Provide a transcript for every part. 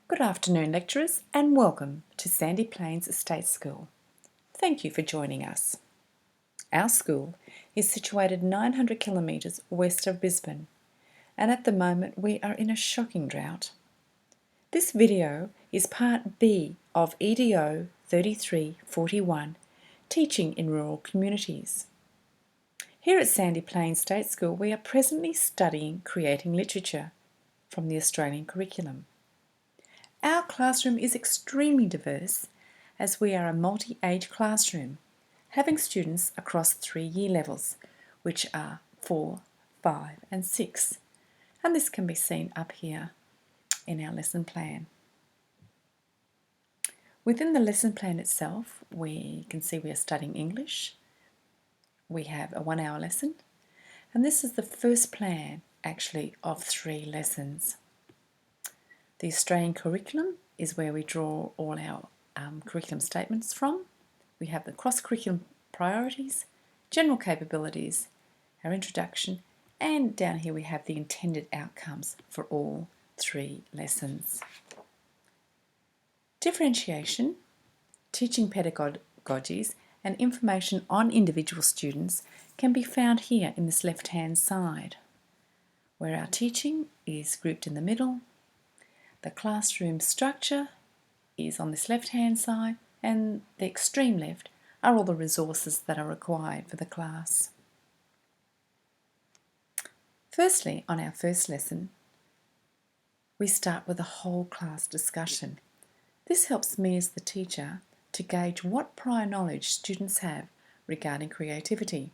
Good afternoon, lecturers, and welcome to Sandy Plains Estate School. Thank you for joining us. Our school is situated 900 kilometres west of Brisbane, and at the moment we are in a shocking drought. This video is part B of EDO 3341, Teaching in Rural Communities. Here at Sandy Plains State School, we are presently studying creating literature from the Australian curriculum. Our classroom is extremely diverse as we are a multi-age classroom, having students across 3 year levels, which are 4, 5 and 6. And this can be seen up here in our lesson plan. Within the lesson plan itself, we can see we are studying English. We have a 1 hour lesson, and this is the first plan actually of 3 lessons. The Australian curriculum is where we draw all our curriculum statements from. We have the cross-curriculum priorities, general capabilities, our introduction, and down here we have the intended outcomes for all 3 lessons. Differentiation, teaching pedagogies, and information on individual students can be found here in this left-hand side, where our teaching is grouped in the middle. The classroom structure is on this left-hand side, and the extreme left are all the resources that are required for the class. Firstly, on our first lesson, we start with a whole class discussion. This helps me as the teacher to gauge what prior knowledge students have regarding creativity.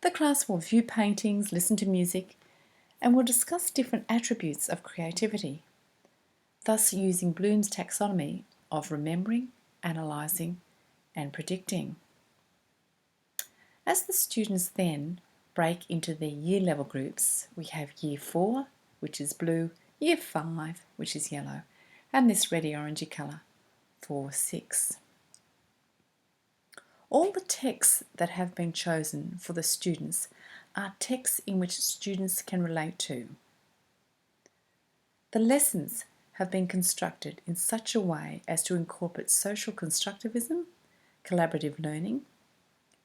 The class will view paintings, listen to music, and will discuss different attributes of creativity, thus using Bloom's taxonomy of remembering, analysing and predicting. As the students then break into their year level groups, we have Year 4, which is blue, Year 5, which is yellow, and this reddy orangey colour for 6. All the texts that have been chosen for the students are texts in which students can relate to. The lessons have been constructed in such a way as to incorporate social constructivism, collaborative learning,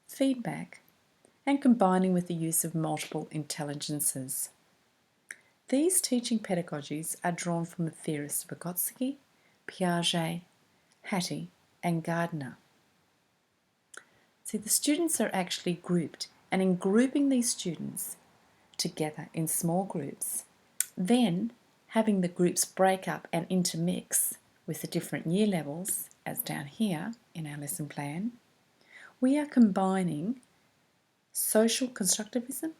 feedback, and combining with the use of multiple intelligences. These teaching pedagogies are drawn from the theorists Vygotsky, Piaget, Hattie, and Gardner. See, the students are actually grouped, and in grouping these students together in small groups, then having the groups break up and intermix with the different year levels, as down here in our lesson plan, we are combining social constructivism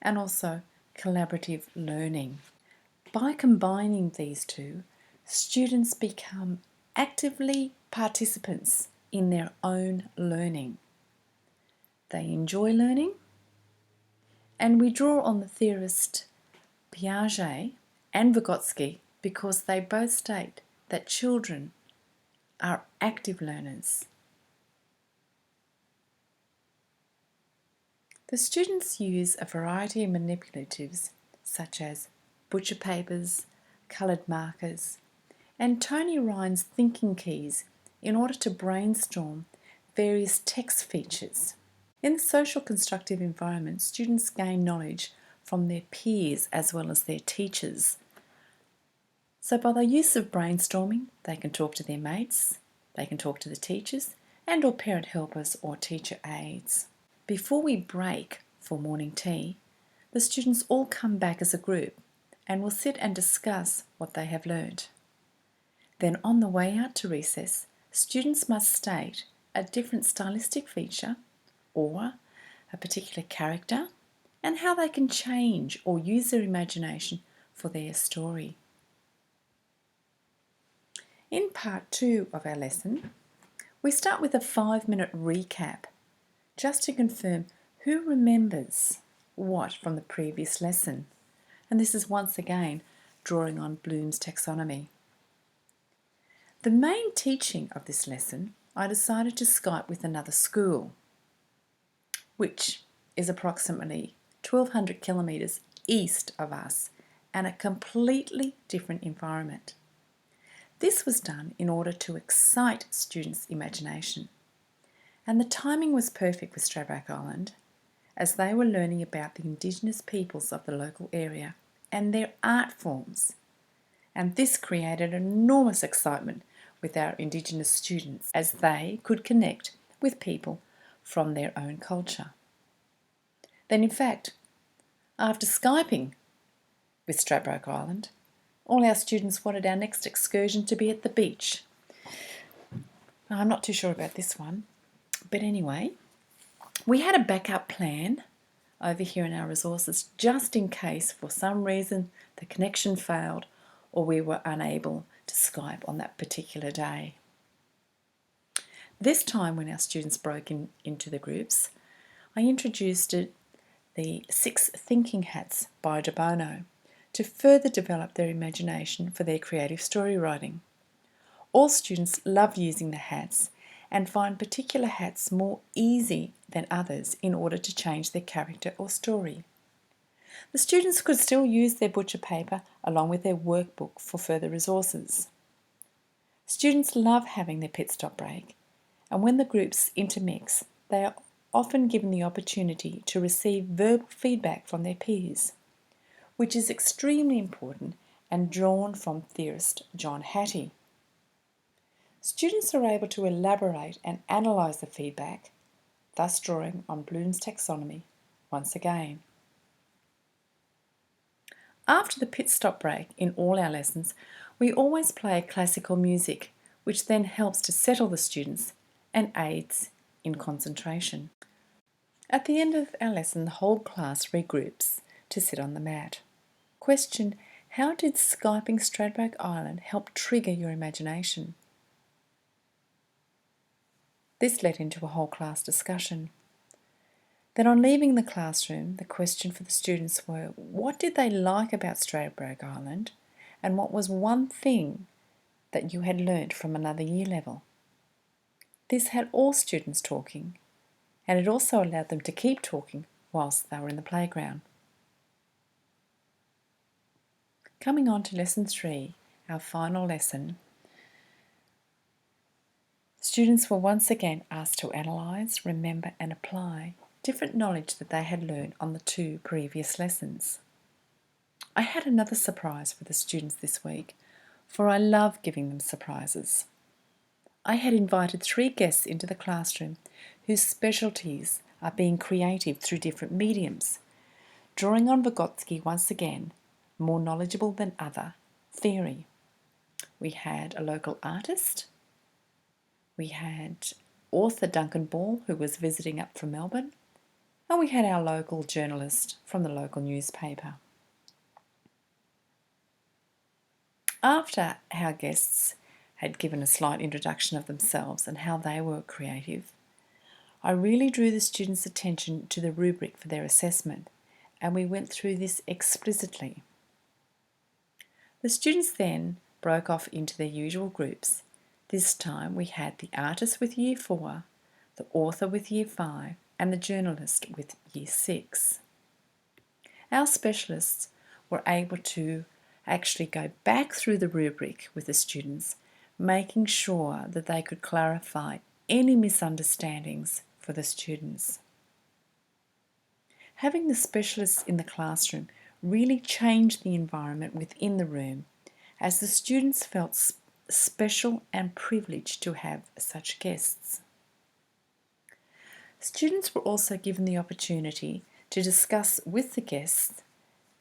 and also collaborative learning. By combining these two, students become actively participants in their own learning. They enjoy learning, and we draw on the theorist Piaget and Vygotsky because they both state that children are active learners. The students use a variety of manipulatives such as butcher papers, coloured markers, and Tony Ryan's thinking keys in order to brainstorm various text features. In the social constructive environment, students gain knowledge from their peers as well as their teachers. So by the use of brainstorming, they can talk to their mates, they can talk to the teachers and or parent helpers or teacher aides. Before we break for morning tea, the students all come back as a group and will sit and discuss what they have learned. Then on the way out to recess, students must state a different stylistic feature or a particular character and how they can change or use their imagination for their story. In part 2 of our lesson, we start with a 5-minute recap just to confirm who remembers what from the previous lesson. And this is once again drawing on Bloom's taxonomy. The main teaching of this lesson, I decided to Skype with another school, which is approximately 1,200 kilometres east of us and a completely different environment. This was done in order to excite students' imagination. And the timing was perfect with Stradbroke Island, as they were learning about the Indigenous peoples of the local area and their art forms. And this created enormous excitement with our Indigenous students as they could connect with people from their own culture. Then, in fact, after Skyping with Stradbroke Island, all our students wanted our next excursion to be at the beach. Now, I'm not too sure about this one, but anyway, we had a backup plan over here in our resources just in case for some reason the connection failed or we were unable to Skype on that particular day. This time when our students broke into the groups, I introduced the 6 thinking hats by De Bono to further develop their imagination for their creative story writing. All students love using the hats and find particular hats more easy than others in order to change their character or story. The students could still use their butcher paper along with their workbook for further resources. Students love having their pit stop break, and when the groups intermix, they are often given the opportunity to receive verbal feedback from their peers, which is extremely important and drawn from theorist John Hattie. Students are able to elaborate and analyse the feedback, thus drawing on Bloom's taxonomy once again. After the pit stop break in all our lessons, we always play classical music, which then helps to settle the students and aids in concentration. At the end of our lesson, the whole class regroups to sit on the mat. Question: how did Skyping Stradbroke Island help trigger your imagination? This led into a whole class discussion. Then on leaving the classroom, the question for the students were, what did they like about Stradbroke Island and what was one thing that you had learnt from another year level? This had all students talking, and it also allowed them to keep talking whilst they were in the playground. Coming on to Lesson 3, our final lesson, students were once again asked to analyse, remember and apply different knowledge that they had learned on the 2 previous lessons. I had another surprise for the students this week, for I love giving them surprises. I had invited 3 guests into the classroom whose specialties are being creative through different mediums, drawing on Vygotsky once again, more knowledgeable than other, theory. We had a local artist, we had author Duncan Ball, who was visiting up from Melbourne, and we had our local journalist from the local newspaper. After our guests had given a slight introduction of themselves and how they were creative, I really drew the students' attention to the rubric for their assessment, and we went through this explicitly. The students then broke off into their usual groups. This time we had the artist with Year 4, the author with Year 5, and the journalist with Year 6. Our specialists were able to actually go back through the rubric with the students, making sure that they could clarify any misunderstandings for the students. Having the specialists in the classroom really changed the environment within the room, as the students felt special and privileged to have such guests. Students were also given the opportunity to discuss with the guests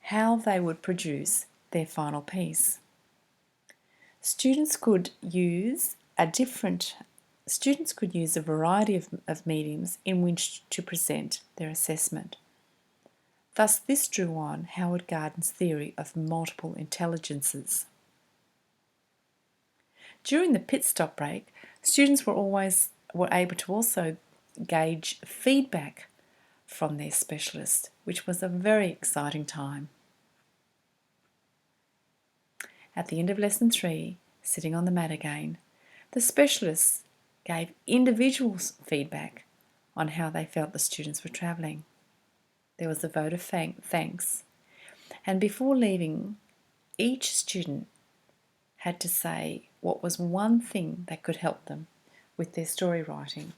how they would produce their final piece. Students could use a variety of mediums in which to present their assessment. Thus, this drew on Howard Gardner's theory of multiple intelligences. During the pit stop break, students were able to also gauge feedback from their specialist, which was a very exciting time. At the end of Lesson 3, sitting on the mat again, the specialists gave individual feedback on how they felt the students were travelling. There was a vote of thanks, and before leaving, each student had to say what was one thing that could help them with their story writing.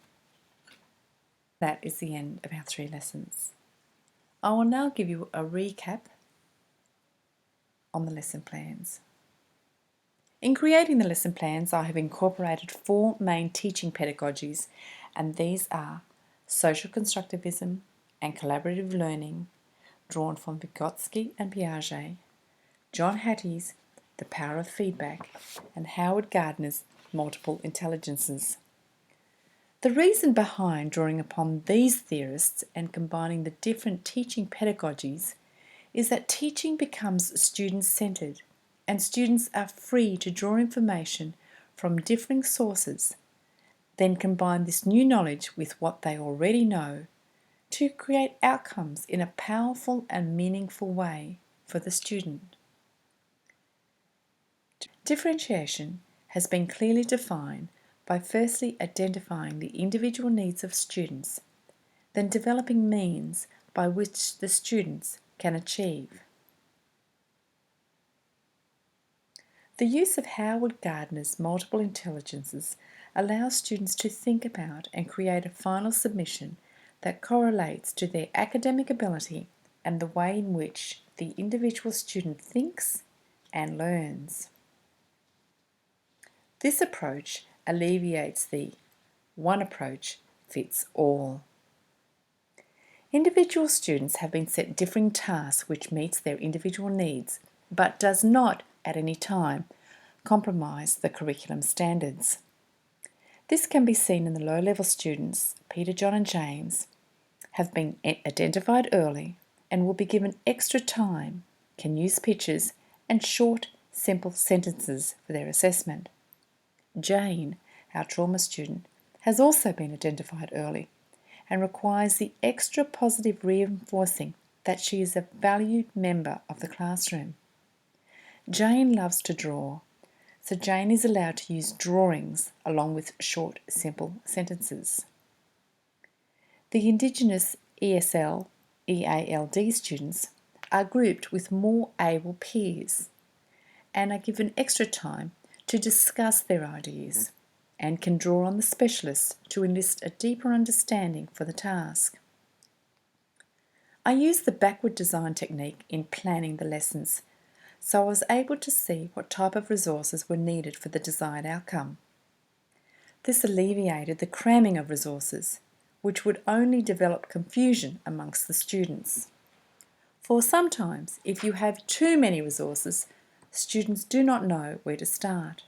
That is the end of our 3 lessons. I will now give you a recap on the lesson plans. In creating the lesson plans, I have incorporated 4 main teaching pedagogies, and these are social constructivism and collaborative learning, drawn from Vygotsky and Piaget, John Hattie's The Power of Feedback, and Howard Gardner's Multiple Intelligences. The reason behind drawing upon these theorists and combining the different teaching pedagogies is that teaching becomes student-centred, and students are free to draw information from differing sources, then combine this new knowledge with what they already know to create outcomes in a powerful and meaningful way for the student. Differentiation has been clearly defined by firstly identifying the individual needs of students, then developing means by which the students can achieve. The use of Howard Gardner's multiple intelligences allows students to think about and create a final submission that correlates to their academic ability and the way in which the individual student thinks and learns. This approach alleviates the one approach fits all. Individual students have been set differing tasks which meets their individual needs, but does not at any time compromise the curriculum standards. This can be seen in the low-level students. Peter, John and James have been identified early and will be given extra time, can use pictures and short, simple sentences for their assessment. Jane, our trauma student, has also been identified early and requires the extra positive reinforcing that she is a valued member of the classroom. Jane loves to draw, so Jane is allowed to use drawings along with short, simple sentences. The Indigenous ESL, EALD students are grouped with more able peers and are given extra time to discuss their ideas and can draw on the specialists to enlist a deeper understanding for the task. I used the backward design technique in planning the lessons, so I was able to see what type of resources were needed for the desired outcome. This alleviated the cramming of resources, which would only develop confusion amongst the students. For sometimes, if you have too many resources, students do not know where to start.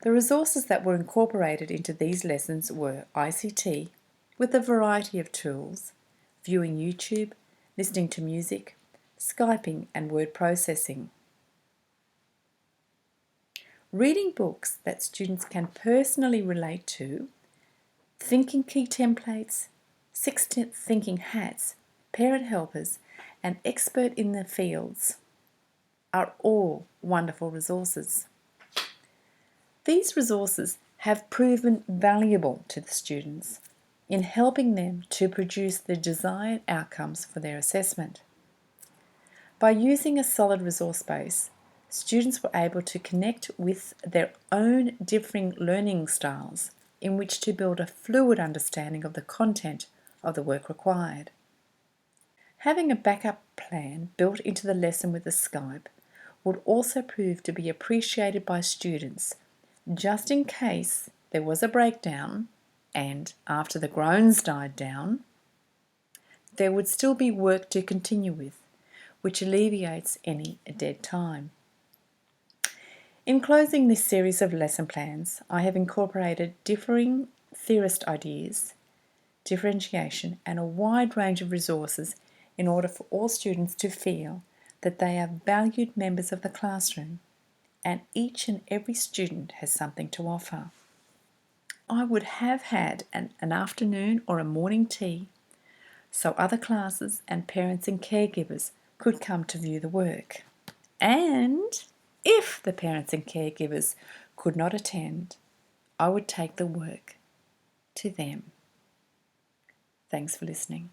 The resources that were incorporated into these lessons were ICT, with a variety of tools, viewing YouTube, listening to music, Skyping and word processing. Reading books that students can personally relate to, thinking key templates, 6 thinking hats, parent helpers, and expert in their fields are all wonderful resources. These resources have proven valuable to the students in helping them to produce the desired outcomes for their assessment. By using a solid resource base, students were able to connect with their own differing learning styles in which to build a fluid understanding of the content of the work required. Having a backup plan built into the lesson with the Skype would also prove to be appreciated by students, just in case there was a breakdown and after the groans died down, there would still be work to continue with, which alleviates any dead time. In closing this series of lesson plans, I have incorporated differing theorist ideas, differentiation, and a wide range of resources in order for all students to feel that they are valued members of the classroom and each and every student has something to offer. I would have had an afternoon or a morning tea so other classes and parents and caregivers could come to view the work. And if the parents and caregivers could not attend, I would take the work to them. Thanks for listening.